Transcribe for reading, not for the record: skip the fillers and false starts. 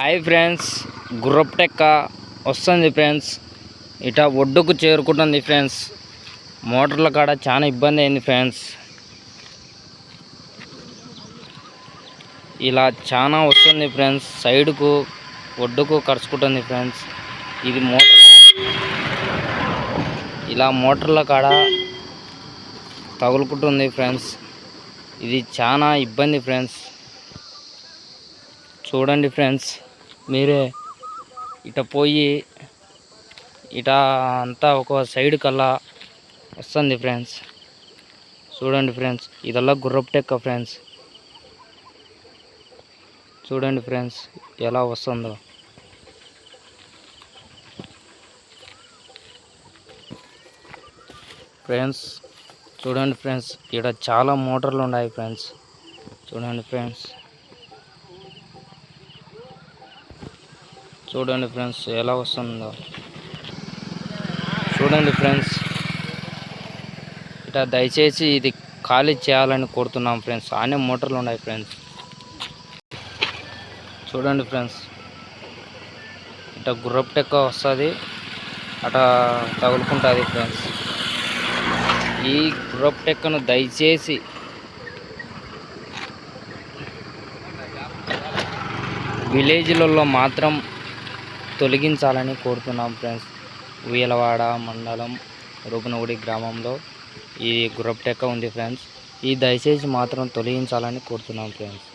Hi friends, గుర్రపు టెక్క వస్తుంది friends. ఇట ఒడ్డుకు చేరుకుంటుంది ఫ్రెండ్స్. మోటార్ల కాడ చాలా ఇబ్బంది అయింది ఫ్రెండ్స్. ఇలా చాలా వస్తుంది ఫ్రెండ్స్. సైడ్కు ఒడ్డుకు కరుచుకుంటుంది ఫ్రెండ్స్. ఇది మోటార్ ఇలా మోటార్ల కాడ తగులుకుంటుంది ఫ్రెండ్స్. ఇది చాలా ఇబ్బంది ఫ్రెండ్స్. చూడండి ఫ్రెండ్స్, మీరే ఇట పోయి ఇట అంతా ఒక సైడ్ కల్లా వస్తుంది ఫ్రెండ్స్. చూడండి ఫ్రెండ్స్, ఇదల్లా గుర్రపు టెక్క ఫ్రెండ్స్. చూడండి ఫ్రెండ్స్ ఎలా వస్తుందో. ఫ్రెండ్స్ చూడండి ఫ్రెండ్స్, ఇక్కడ చాలా మోటార్లు ఉన్నాయి ఫ్రెండ్స్. చూడండి ఫ్రెండ్స్, చూడండి ఫ్రెండ్స్ ఎలా వస్తుందో. చూడండి ఫ్రెండ్స్, ఇట దయచేసి ఇది ఖాళీ చేయాలని కోరుతున్నాం ఫ్రెండ్స్. ఆనే మోటార్లు ఉన్నాయి ఫ్రెండ్స్. చూడండి ఫ్రెండ్స్, ఇట గుర్రపు టెక్క వస్తుంది, అట తగులుకుంటుంది ఫ్రెండ్స్. ఈ గుర్రపు టెక్కను దయచేసి విలేజ్లలో మాత్రం తొలగించాలని కోరుతున్నాం ఫ్రెండ్స్. ఉయ్యలవాడ మండలం రూపనగుడి గ్రామంలో ఈ గుర్రపు టెక్క ఉంది ఫ్రెండ్స్. ఈ దయచేసి మాత్రం తొలగించాలని కోరుతున్నాం ఫ్రెండ్స్.